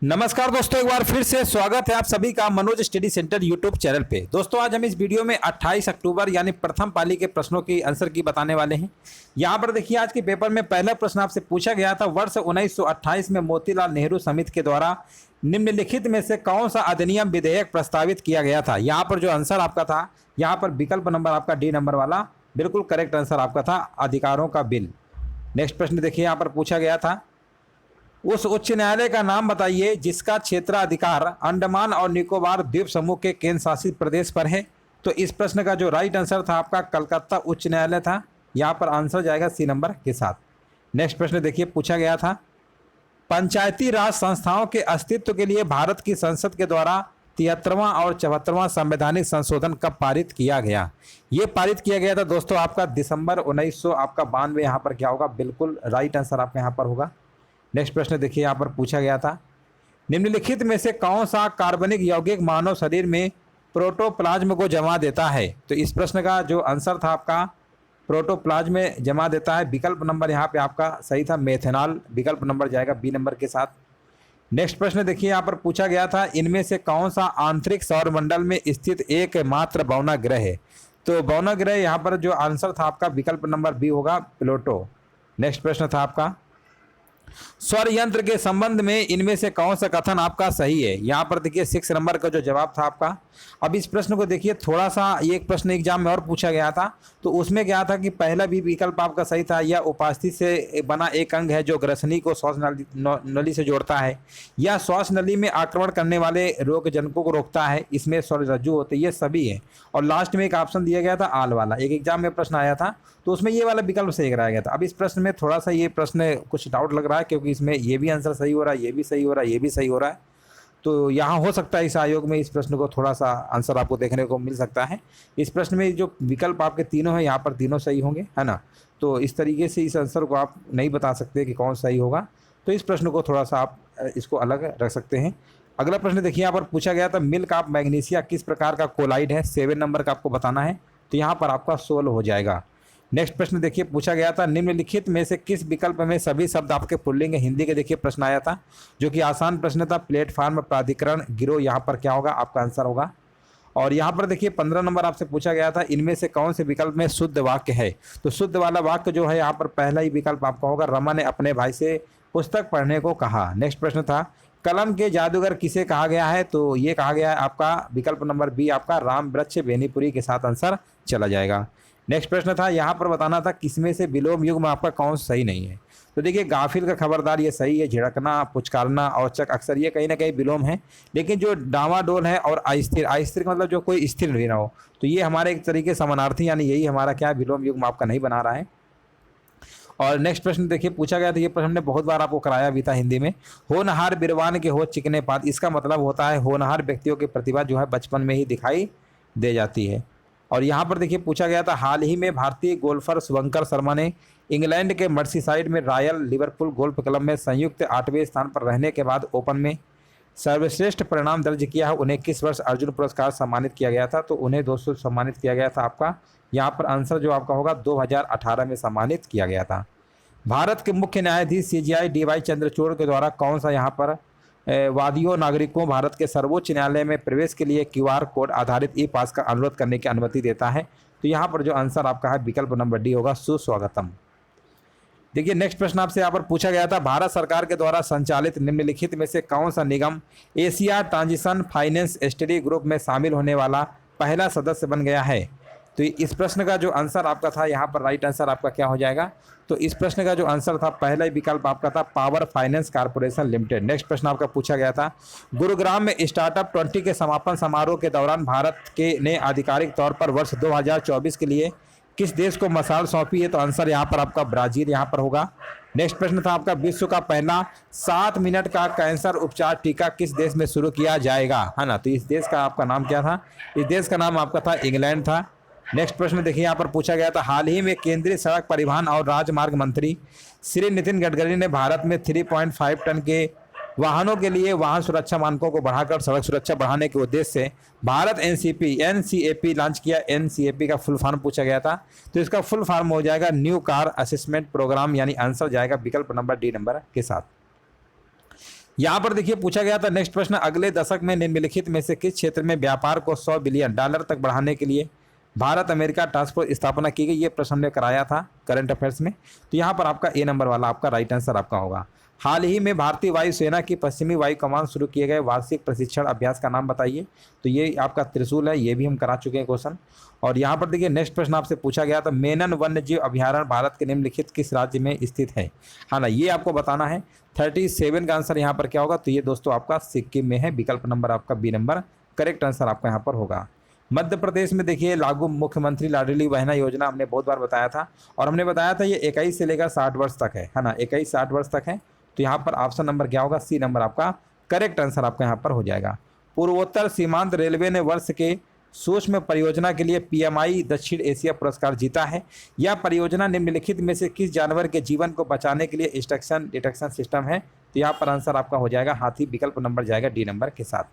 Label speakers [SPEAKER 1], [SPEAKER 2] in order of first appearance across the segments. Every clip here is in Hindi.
[SPEAKER 1] नमस्कार दोस्तों, एक बार फिर से स्वागत है आप सभी का Manoj study centre YouTube channel पे। दोस्तों आज हम इस वीडियो में 28 अक्टूबर यानी प्रथम पाली के प्रश्नों की आंसर की बताने वाले हैं। यहाँ पर देखिए, आज के पेपर में पहला प्रश्न आपसे पूछा गया था, वर्ष 1928 में मोतीलाल नेहरू समिति के द्वारा निम्नलिखित में से कौन सा अधिनियम विधेयक प्रस्तावित किया गया था। यहाँ पर जो आंसर आपका था, यहाँ पर विकल्प नंबर आपका डी नंबर वाला बिल्कुल करेक्ट आंसर आपका था, अधिकारों का बिल। नेक्स्ट प्रश्न देखिए, यहाँ पर पूछा गया था, उस उच्च न्यायालय का नाम बताइए जिसका क्षेत्राधिकार अंडमान और निकोबार द्वीप समूह के केंद्र शासित प्रदेश पर है। तो इस प्रश्न का जो राइट आंसर था आपका कलकत्ता उच्च न्यायालय था। यहाँ पर आंसर जाएगा सी नंबर के साथ। नेक्स्ट प्रश्न देखिए, पूछा गया था, पंचायती राज संस्थाओं के अस्तित्व के लिए भारत की संसद के द्वारा 73वां और 74वां संवैधानिक संशोधन कब पारित किया गया। ये पारित किया गया था दोस्तों आपका दिसंबर 1992। यहाँ पर क्या होगा, बिल्कुल राइट आंसर आपका यहाँ पर होगा। नेक्स्ट प्रश्न देखिए, यहाँ पर पूछा गया था, निम्नलिखित में से कौन सा कार्बनिक यौगिक मानव शरीर में प्रोटोप्लाज्म को जमा देता है। तो इस प्रश्न का जो आंसर था आपका प्रोटोप्लाज्म में जमा देता है, विकल्प नंबर यहाँ पे आपका सही था, मेथेनॉल। विकल्प नंबर जाएगा बी नंबर के साथ। नेक्स्ट प्रश्न देखिए, यहाँ पर पूछा गया था, इनमें से कौन सा आंतरिक सौरमंडल में स्थित एकमात्र भवनाग्रह है। तो भवनाग्रह यहाँ पर जो आंसर था आपका विकल्प नंबर बी होगा, प्लूटो। नेक्स्ट प्रश्न था आपका, सौर यंत्र के संबंध में इनमें से कौन सा कथन आपका सही है। यहाँ पर देखिए 6 नंबर का जो जवाब था आपका। अब इस प्रश्न को देखिए, थोड़ा सा ये एक प्रश्न एग्जाम में और पूछा गया था, तो उसमें क्या था कि पहला भी विकल्प आपका सही था, यह उपस्थिति से बना एक अंग है जो ग्रसनी को श्वास नली से जोड़ता है, या श्वास नली में आक्रमण करने वाले रोगजनकों को रोकता है, इसमें स्वररज्जु होते, ये सभी है। और लास्ट में एक ऑप्शन दिया गया था आल वाला, एक एग्जाम में प्रश्न आया था, तो उसमें ये वाला विकल्प सही कराया गया था। अब इस प्रश्न में थोड़ा सा ये प्रश्न कुछ डाउट लग रहा है, क्योंकि इसमें ये भी आंसर सही हो रहा है, ये भी सही हो रहा है, ये भी सही हो रहा है। तो यहाँ हो सकता है इस आयोग में इस प्रश्न को थोड़ा सा आंसर आपको देखने को मिल सकता है। इस प्रश्न में जो विकल्प आपके तीनों हैं, यहाँ पर तीनों सही होंगे, है ना। तो इस तरीके से इस आंसर को आप नहीं बता सकते कि कौन सही होगा, तो इस प्रश्न को थोड़ा सा आप इसको अलग रख सकते हैं। अगला प्रश्न देखिए, यहाँ पर पूछा गया था, मिल्क ऑफ मैग्नीशिया किस प्रकार का कोलाइड है। 7 नंबर का आपको बताना है, तो यहाँ पर आपका 16 हो जाएगा। नेक्स्ट प्रश्न देखिए, पूछा गया था, निम्नलिखित में से किस विकल्प में सभी शब्द आपके पुल्लिंग है। हिंदी के देखिए प्रश्न आया था, जो कि आसान प्रश्न था, प्लेटफार्म प्राधिकरण गिरोह, यहाँ पर क्या होगा आपका आंसर होगा। और यहाँ पर देखिए 15 नंबर आपसे पूछा गया था, इनमें से कौन से विकल्प में शुद्ध वाक्य है। तो शुद्ध वाला वाक्य जो है यहाँ पर पहला ही विकल्प आपका होगा, रमा ने अपने भाई से पुस्तक पढ़ने को कहा। नेक्स्ट प्रश्न था, कलम के जादूगर किसे कहा गया है। तो ये कहा गया है आपका विकल्प नंबर बी आपका राम वृक्ष बेनीपुरी के साथ आंसर चला जाएगा। नेक्स्ट प्रश्न था, यहाँ पर बताना था किसमें से विलोम युग में आपका कौन सही नहीं है। तो देखिए गाफिल का खबरदार ये सही है, झिड़कना, पुचकारना, औचक, अक्सर ये कहीं ना कहीं विलोम है। लेकिन जो डावाडोल है और अस्थिर, अस्थिर का मतलब जो कोई स्थिर नहीं ना हो, तो ये हमारे एक तरीके समानार्थी, यानी यही हमारा क्या विलोम युग में आपका नहीं बना रहा है। और नेक्स्ट प्रश्न देखिए, पूछा गया था, ये प्रश्न हमने बहुत बार आपको कराया भी था हिंदी में, होनहार बिरवान के हो चिकने पात। इसका मतलब होता है होनहार व्यक्तियों की प्रतिभा जो है बचपन में ही दिखाई दे जाती है। और यहाँ पर देखिए पूछा गया था, हाल ही में भारतीय गोल्फर शुभंकर शर्मा ने इंग्लैंड के मर्सीसाइड में रॉयल लिवरपूल गोल्फ क्लब में संयुक्त 8वें स्थान पर रहने के बाद ओपन में सर्वश्रेष्ठ परिणाम दर्ज किया है। उन्हें किस वर्ष अर्जुन पुरस्कार सम्मानित किया गया था। तो उन्हें दोस्तों सम्मानित किया गया था आपका, यहाँ पर आंसर जो आपका होगा 2018 में सम्मानित किया गया था। भारत के मुख्य न्यायाधीश CJI DY चंद्रचूड़ के द्वारा कौन सा यहाँ पर वादियों नागरिकों भारत के सर्वोच्च न्यायालय में प्रवेश के लिए QR कोड आधारित ई पास का अनुरोध करने की अनुमति देता है। तो यहाँ पर जो आंसर आपका है विकल्प नंबर डी होगा, सुस्वागतम। देखिए नेक्स्ट प्रश्न आपसे यहाँ पर पूछा गया था, भारत सरकार के द्वारा संचालित निम्नलिखित में से कौन सा निगम Asia transition finance study group में शामिल होने वाला पहला सदस्य बन गया है। तो इस प्रश्न का जो आंसर आपका था, यहाँ पर राइट आंसर आपका क्या हो जाएगा। तो इस प्रश्न का जो आंसर था, पहला ही विकल्प आपका था power finance corporation limited. Next प्रश्न आपका पूछा गया था, गुरुग्राम में स्टार्टअप 20 के समापन समारोह के दौरान भारत के ने आधिकारिक तौर पर वर्ष 2024 के लिए किस देश को मसाल सौंपी है। तो आंसर यहाँ पर आपका ब्राजील यहाँ पर होगा। नेक्स्ट प्रश्न था आपका, विश्व का पहला 7 मिनट का कैंसर उपचार टीका किस देश में शुरू किया जाएगा, है ना। तो इस देश का आपका नाम क्या था। इस देश का नाम आपका था इंग्लैंड था। नेक्स्ट प्रश्न देखिए, यहाँ पर पूछा गया था, हाल ही में केंद्रीय सड़क परिवहन और राजमार्ग मंत्री श्री नितिन गडकरी ने भारत में 3.5 टन के वाहनों के लिए वाहन सुरक्षा मानकों को बढ़ाकर सड़क सुरक्षा बढ़ाने के उद्देश्य से भारत NCAP लॉन्च किया। NCAP का फुल फॉर्म पूछा गया था, तो इसका फुल फॉर्म हो जाएगा न्यू कार असेसमेंट प्रोग्राम, यानी आंसर जाएगा विकल्प नंबर डी नंबर के साथ। यहाँ पर देखिए पूछा गया था नेक्स्ट प्रश्न, अगले दशक में निम्नलिखित में से किस क्षेत्र में व्यापार को $100 बिलियन तक बढ़ाने के लिए भारत अमेरिका टास्क फोर्स स्थापना की गई? ये प्रश्न हमने कराया था करंट अफेयर्स में। तो यहाँ पर आपका ए नंबर वाला आपका राइट आंसर आपका होगा। हाल ही में भारतीय वायुसेना की पश्चिमी वायु कमान शुरू किए गए वार्षिक प्रशिक्षण अभ्यास का नाम बताइए। तो ये आपका त्रिशूल है, ये भी हम करा चुके हैं क्वेश्चन। और यहाँ पर देखिए नेक्स्ट प्रश्न आपसे पूछा गया था, मेनन वन्यजीव अभ्यारण्य भारत के निम्नलिखित किस राज्य में स्थित है? हाँ ना, ये आपको बताना है। 37 का आंसर यहाँ पर क्या होगा? तो ये दोस्तों आपका सिक्किम में है। विकल्प नंबर आपका बी नंबर करेक्ट आंसर आपका यहाँ पर होगा। मध्य प्रदेश में देखिए लागू मुख्यमंत्री लाडली बहना योजना हमने बहुत बार बताया था, और हमने बताया था ये 21 से लेकर 60 वर्ष तक है ना, 21-60 वर्ष तक है। तो यहाँ पर ऑप्शन नंबर क्या होगा? सी नंबर आपका करेक्ट आंसर आपका यहाँ पर हो जाएगा। पूर्वोत्तर सीमांत रेलवे ने वर्ष के सूक्ष्म परियोजना के लिए PMI दक्षिण एशिया पुरस्कार जीता है। यह परियोजना निम्नलिखित में से किस जानवर के जीवन को बचाने के लिए इंस्ट्रक्शन डिटेक्शन सिस्टम है? तो यहाँ पर आंसर आपका हो जाएगा हाथी। विकल्प नंबर जाएगा डी नंबर के साथ।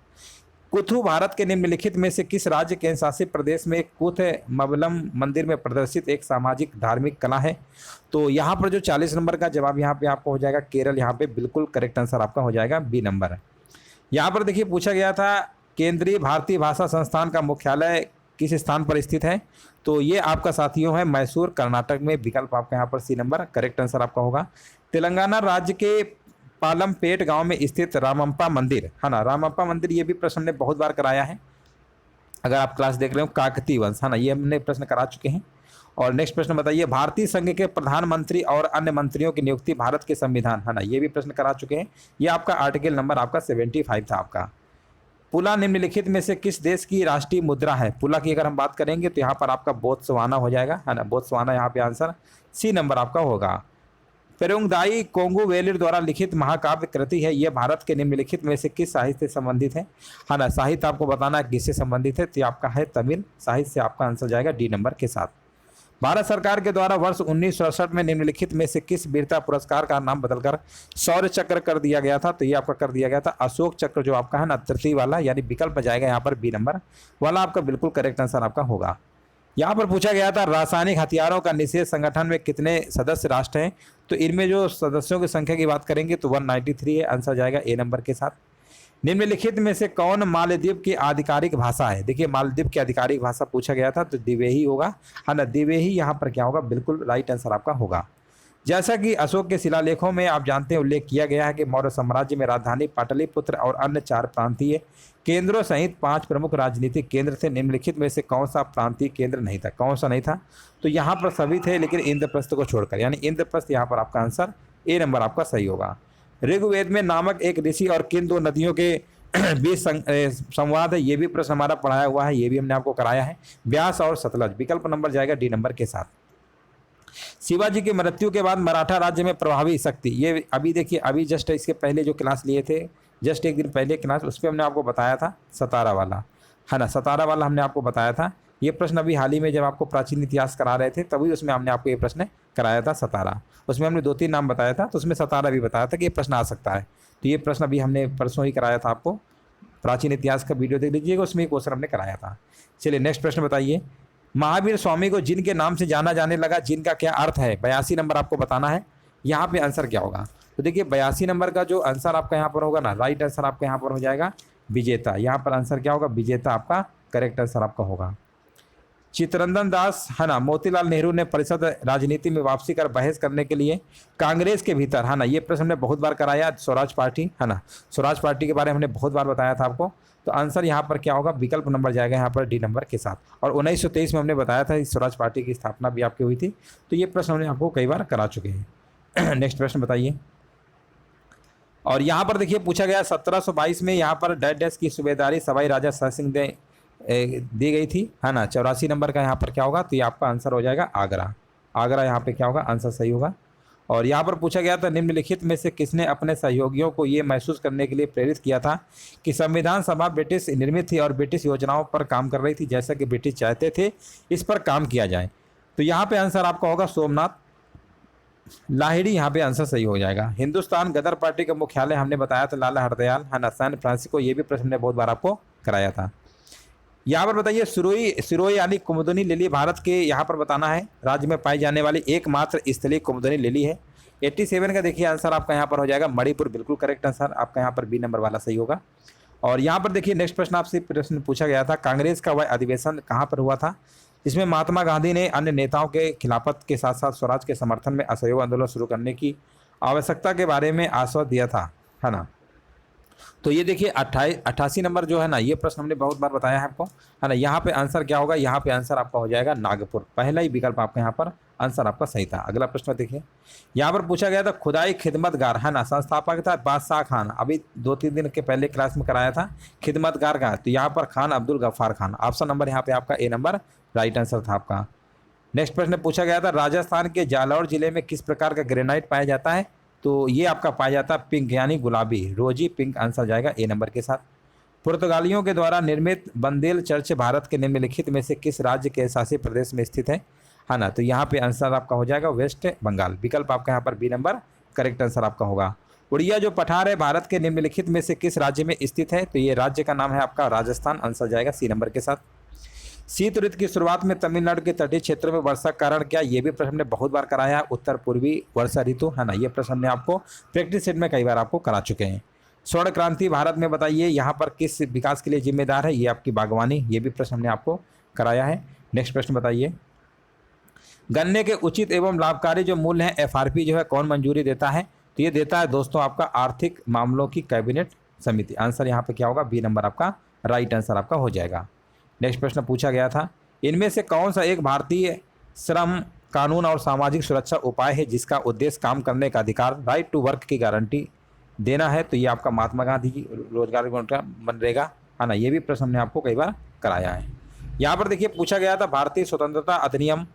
[SPEAKER 1] कुथु भारत के निम्नलिखित में से किस राज्य केंद्र शासित प्रदेश में कुथ मबलम मंदिर में प्रदर्शित एक सामाजिक धार्मिक कला है? तो यहाँ पर जो 40 नंबर का जवाब यहाँ पे आपको हो जाएगा केरल। यहाँ पे बिल्कुल करेक्ट आंसर आपका हो जाएगा बी नंबर। यहाँ पर देखिए पूछा गया था केंद्रीय भारतीय भाषा संस्थान का मुख्यालय किस स्थान पर स्थित है? तो ये आपका साथियों है मैसूर कर्नाटक में। विकल्प आपका यहाँ पर सी नंबर करेक्ट आंसर आपका होगा। तेलंगाना राज्य के पालमपेट गांव में स्थित रामप्पा मंदिर है ना, रामप्पा मंदिर, ये भी प्रश्न हमने बहुत बार कराया है। अगर आप क्लास देख रहे हो काकतीय वंश है ना, ये हमने प्रश्न करा चुके हैं। और नेक्स्ट प्रश्न बताइए, भारतीय संघ के प्रधानमंत्री और अन्य मंत्रियों की नियुक्ति भारत के संविधान है ना, ये भी प्रश्न करा चुके हैं। ये आपका आर्टिकल नंबर आपका 75 था आपका। पुला निम्नलिखित में से किस देश की राष्ट्रीय मुद्रा है? पुला की अगर हम बात करेंगे तो यहाँ पर आपका बोत्सवाना हो जाएगा है ना, बोत्सवाना यहाँ पे आंसर सी नंबर आपका होगा। पेरुंगदाई कोंगुवेलिर द्वारा लिखित महाकाव्य कृति है, यह भारत के निम्नलिखित में से किस साहित्य से संबंधित है? हाँ ना, साहित्य आपको बताना है किससे संबंधित है। तो आपका है तमिल साहित्य से आपका आंसर जाएगा डी नंबर के साथ। भारत सरकार के द्वारा वर्ष 1967 में निम्नलिखित में से किस वीरता पुरस्कार का नाम बदलकर शौर्य चक्र कर दिया गया था? तो ये आपका कर दिया गया था अशोक चक्र, जो आपका है ना तृतीय वाला, यानी विकल्प जाएगा यहाँ पर बी नंबर वाला आपका बिल्कुल करेक्ट आंसर आपका होगा। यहाँ पर पूछा गया था रासायनिक हथियारों का निषेध संगठन में कितने सदस्य राष्ट्र हैं? तो इनमें जो सदस्यों की संख्या की बात करेंगे तो 193 है, आंसर जाएगा ए नंबर के साथ। निम्नलिखित में से कौन मालदीव की आधिकारिक भाषा है? देखिए मालदीव की आधिकारिक भाषा पूछा गया था तो दिवेही होगा है ना, दिवेही यहाँ पर क्या होगा? बिल्कुल राइट आंसर आपका होगा। जैसा कि अशोक के शिलालेखों में आप जानते हैं उल्लेख किया गया है कि मौर्य साम्राज्य में राजधानी पाटलिपुत्र और अन्य 4 प्रांतीय केंद्रों सहित 5 प्रमुख राजनीतिक केंद्र थे। निम्नलिखित में से कौन सा प्रांतीय केंद्र नहीं था? कौन सा नहीं था? तो यहाँ पर सभी थे लेकिन इंद्रप्रस्थ को छोड़कर, यानी इंद्रप्रस्थ यहाँ पर आपका आंसर ए नंबर आपका सही होगा। ऋग्वेद में नामक एक ऋषि और किन 2 नदियों के बीच संवाद है? ये भी प्रश्न हमारा पढ़ाया हुआ है, ये भी हमने आपको कराया है, व्यास और सतलज। विकल्प नंबर जाएगा डी नंबर के साथ। शिवाजी की मृत्यु के बाद मराठा राज्य में प्रभावी शक्ति, ये अभी देखिए अभी जस्ट इसके पहले जो क्लास लिए थे, जस्ट एक दिन पहले क्लास, उस पर हमने आपको बताया था सतारा वाला है ना, सतारा वाला हमने आपको बताया था। ये प्रश्न अभी हाल ही में जब आपको प्राचीन इतिहास करा रहे थे तभी उसमें हमने आपको ये प्रश्न कराया था सतारा। उसमें हमने 2-3 नाम बताया था, तो उसमें सतारा भी बताया था कि ये प्रश्न आ सकता है। तो ये प्रश्न अभी हमने परसों ही कराया था आपको, प्राचीन इतिहास का वीडियो देख लीजिएगा, उसमें क्वेश्चन हमने कराया था। चलिए नेक्स्ट प्रश्न बताइए, महावीर स्वामी को जिन के नाम से जाना जाने लगा, जिनका क्या अर्थ है? 82 नंबर आपको बताना है, यहाँ पे आंसर क्या होगा? तो देखिए 82 नंबर का जो आंसर आपका यहाँ पर होगा ना, राइट आंसर आपका यहाँ पर हो जाएगा विजेता। यहाँ पर आंसर क्या होगा? विजेता आपका करेक्ट आंसर आपका होगा। चित्तरंजन दास है ना, मोतीलाल नेहरू ने परिषद राजनीति में वापसी कर बहस करने के लिए कांग्रेस के भीतर है ना, ये प्रश्न हमने बहुत बार कराया, स्वराज पार्टी है ना, स्वराज पार्टी के बारे में हमने बहुत बार बताया था आपको। तो आंसर यहाँ पर क्या होगा? विकल्प नंबर जाएगा यहाँ पर डी नंबर के साथ। और 1923 में हमने बताया था स्वराज पार्टी की स्थापना भी आपकी हुई थी। तो ये प्रश्न हमने आपको कई बार करा चुके हैं। नेक्स्ट प्रश्न बताइए। और यहाँ पर देखिए पूछा गया 1722 में यहाँ पर डैश की सूबेदारी सवाई राजा सरसिंह ने दी गई थी है ना। 84 नंबर का यहाँ पर क्या होगा? तो ये आपका आंसर हो जाएगा आगरा। आगरा यहाँ पे क्या होगा? आंसर सही होगा। और यहाँ पर पूछा गया था निम्नलिखित में से किसने अपने सहयोगियों को ये महसूस करने के लिए प्रेरित किया था कि संविधान सभा ब्रिटिश निर्मित थी और ब्रिटिश योजनाओं पर काम कर रही थी, जैसा कि ब्रिटिश चाहते थे इस पर काम किया जाए? तो यहाँ पे आंसर आपका होगा सोमनाथ लाहिड़ी, यहाँ पे आंसर सही हो जाएगा। हिंदुस्तान गदर पार्टी का मुख्यालय हमने बताया था लाला हरदयाल है ना, सैन फ्रांसिस्को, ये भी प्रश्न हमने बहुत बार आपको कराया था। यहाँ पर बताइए सिरोई यानी कुमुदनी लिली भारत के यहाँ पर बताना है राज्य में पाई जाने वाली एकमात्र स्थलीय कुमुदनी लिली है। 87 का देखिए आंसर आपका यहाँ पर हो जाएगा मणिपुर, बिल्कुल करेक्ट आंसर आपका यहाँ पर बी नंबर वाला सही होगा। और यहाँ पर देखिए नेक्स्ट प्रश्न आपसे प्रश्न पूछा गया था, कांग्रेस का वह अधिवेशन कहाँ पर हुआ था जिसमें महात्मा गांधी ने अन्य नेताओं के खिलाफत के साथ साथ स्वराज के समर्थन में असहयोग आंदोलन शुरू करने की आवश्यकता के बारे में आश्वासन दिया था, है ना। तो ये देखिए 88 नंबर जो है ना, ये प्रश्न हमने बहुत बार बताया है आपको, है ना। यहाँ पे आंसर क्या होगा, यहाँ पे आंसर आपका हो जाएगा नागपुर, पहला ही विकल्प आपका यहाँ पर आंसर आपका सही था। अगला प्रश्न देखिए, यहाँ पर पूछा गया था खुदाई खिदमतगार, है ना, संस्थापक था बादशाह खान, अभी 2-3 दिन के पहले क्लास में कराया था खिदमतगार का, तो यहाँ पर खान अब्दुल गफ्फार खान, ऑप्शन नंबर यहाँ पे आपका ए नंबर राइट आंसर था आपका। नेक्स्ट प्रश्न पूछा गया था राजस्थान के जालौर जिले में किस प्रकार का ग्रेनाइट पाया जाता है, तो ये आपका पाया जाता है पिंक यानी गुलाबी, रोजी पिंक आंसर जाएगा ए नंबर के साथ। पुर्तगालियों के द्वारा निर्मित बंदेल चर्च भारत के निम्नलिखित में से किस राज्य के शासित प्रदेश में स्थित है ना, तो यहाँ पे आंसर आपका हो जाएगा वेस्ट बंगाल, विकल्प आपका यहाँ पर बी नंबर करेक्ट आंसर आपका होगा। उड़िया जो पठार है भारत के निम्नलिखित में से किस राज्य में स्थित है, तो ये राज्य का नाम है आपका राजस्थान, आंसर जाएगा सी नंबर के साथ। शीत ऋतु की शुरुआत में तमिलनाडु के तटीय क्षेत्रों में वर्षा का कारण क्या, ये भी प्रश्न हमने बहुत बार कराया है, उत्तर पूर्वी वर्षा ऋतु, है ना, ये प्रश्न हमने आपको प्रैक्टिस सेट में कई बार आपको करा चुके हैं। स्वर्ण क्रांति भारत में बताइए यहाँ पर किस विकास के लिए जिम्मेदार है, ये आपकी बागवानी, ये भी प्रश्न हमने आपको कराया है। नेक्स्ट प्रश्न बताइए, गन्ने के उचित एवं लाभकारी जो मूल्य है एफआरपी जो है कौन मंजूरी देता है, तो ये देता है दोस्तों आपका आर्थिक मामलों की कैबिनेट समिति, आंसर यहाँ पे क्या होगा बी नंबर आपका राइट आंसर आपका हो जाएगा। नेक्स्ट प्रश्न पूछा गया था, इनमें से कौन सा एक भारतीय श्रम कानून और सामाजिक सुरक्षा उपाय है जिसका उद्देश्य काम करने का अधिकार राइट टू वर्क की गारंटी देना है, तो ये आपका महात्मा गांधी जी रोजगार मनरेगा, है ना, ये भी प्रश्न हमने आपको कई बार कराया है। यहाँ पर देखिए पूछा गया था भारतीय स्वतंत्रता अधिनियम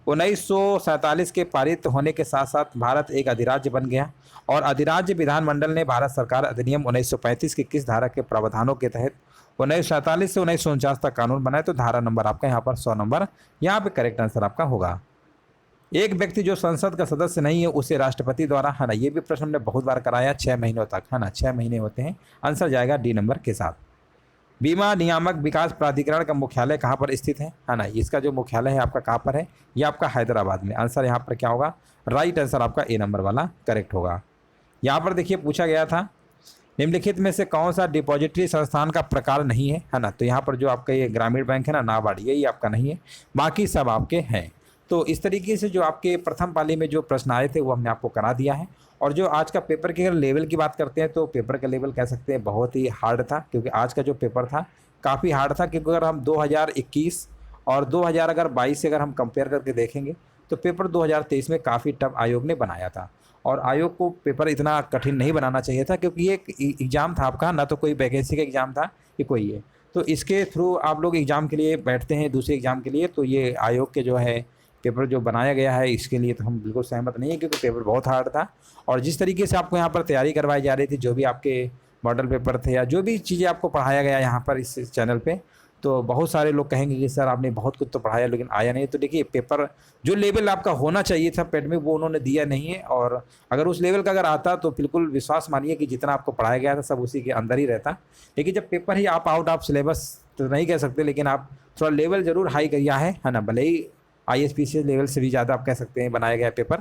[SPEAKER 1] 1947 के पारित होने के साथ साथ भारत एक अधिराज्य बन गया और अधिराज्य विधानमंडल ने भारत सरकार अधिनियम 1935 की किस धारा के प्रावधानों के तहत 1947 से 1949 तक कानून बनाए, तो धारा नंबर आपका यहाँ पर 100 नंबर यहाँ पे करेक्ट आंसर आपका होगा। एक व्यक्ति जो संसद का सदस्य नहीं है उसे राष्ट्रपति द्वारा, है ना, ये भी प्रश्न हमने बहुत बार कराया 6 महीनों तक, है ना, 6 महीने होते हैं, आंसर जाएगा डी नंबर के साथ। बीमा नियामक विकास प्राधिकरण का मुख्यालय कहाँ पर स्थित है ना, इसका जो मुख्यालय है आपका कहाँ पर है, ये आपका हैदराबाद में, आंसर यहाँ पर क्या होगा राइट आंसर आपका ए नंबर वाला करेक्ट होगा। यहाँ पर देखिए पूछा गया था निम्नलिखित में से कौन सा डिपॉजिटरी संस्थान का प्रकार नहीं है ना, तो यहाँ पर जो आपका ये ग्रामीण बैंक है ना नाबार्ड, यही आपका नहीं है, बाकी सब आपके हैं। तो इस तरीके से जो आपके प्रथम पाली में जो प्रश्न आए थे वो हमने आपको करा दिया है। और जो आज का पेपर के अगर लेवल की बात करते हैं तो पेपर का लेवल कह सकते हैं बहुत ही हार्ड था, क्योंकि आज का जो पेपर था काफ़ी हार्ड था, क्योंकि अगर हम 2021 और 2022 से अगर हम कंपेयर करके देखेंगे तो पेपर 2023 में काफ़ी टफ आयोग ने बनाया था। और आयोग को पेपर इतना कठिन नहीं बनाना चाहिए था, क्योंकि ये एग्ज़ाम था आपका, ना तो कोई वैकेंसी का एग्ज़ाम था ये कोई है। तो इसके थ्रू आप लोग एग्ज़ाम के लिए बैठते हैं दूसरे एग्ज़ाम के लिए, तो ये आयोग के जो है पेपर जो बनाया गया है इसके लिए तो हम बिल्कुल सहमत नहीं है, क्योंकि पेपर बहुत हार्ड था। और जिस तरीके से आपको यहाँ पर तैयारी करवाई जा रही थी, जो भी आपके मॉडल पेपर थे या जो भी चीज़ें आपको पढ़ाया गया यहाँ पर इस चैनल पे, तो बहुत सारे लोग कहेंगे कि सर आपने बहुत कुछ तो पढ़ाया लेकिन आया नहीं। तो देखिए पेपर जो लेवल आपका होना चाहिए था पेड में वो उन्होंने दिया नहीं है, और अगर उस लेवल का अगर आता तो बिल्कुल विश्वास मानिए कि जितना आपको पढ़ाया गया था सब उसी के अंदर ही रहता। लेकिन जब पेपर ही आप आउट ऑफ सिलेबस तो नहीं कह सकते, लेकिन आप थोड़ा लेवल ज़रूर हाई किया है ना, भले ही ISPCS लेवल से भी ज़्यादा आप कह सकते हैं बनाया गया पेपर।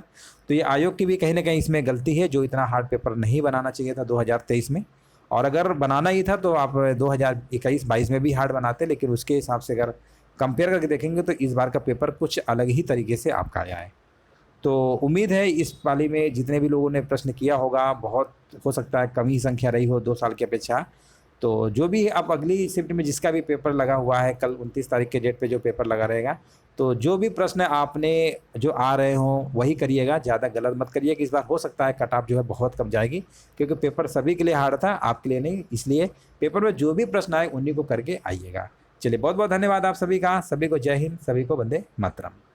[SPEAKER 1] तो ये आयोग की भी कहीं ना कहीं इसमें गलती है, जो इतना हार्ड पेपर नहीं बनाना चाहिए था 2023 में, और अगर बनाना ही था तो आप 2021-22 में भी हार्ड बनाते, लेकिन उसके हिसाब से अगर कंपेयर करके देखेंगे तो इस बार का पेपर कुछ अलग ही तरीके से आपका आया है। तो उम्मीद है इस पाली में जितने भी लोगों ने प्रश्न किया होगा, बहुत हो सकता है कम ही संख्या रही हो 2 साल की अपेक्षा। तो जो भी अब अगली शिफ्ट में जिसका भी पेपर लगा हुआ है, कल 29 तारीख के डेट पे जो पेपर लगा रहेगा, तो जो भी प्रश्न आपने जो आ रहे हों वही करिएगा, ज़्यादा गलत मत करिए कि इस बार हो सकता है कट ऑफ जो है बहुत कम जाएगी, क्योंकि पेपर सभी के लिए हार्ड था, आपके लिए नहीं। इसलिए पेपर में जो भी प्रश्न आए उन्हीं को करके आइएगा। चलिए बहुत बहुत धन्यवाद आप सभी का, सभी को जय हिंद, सभी को वंदे मातरम।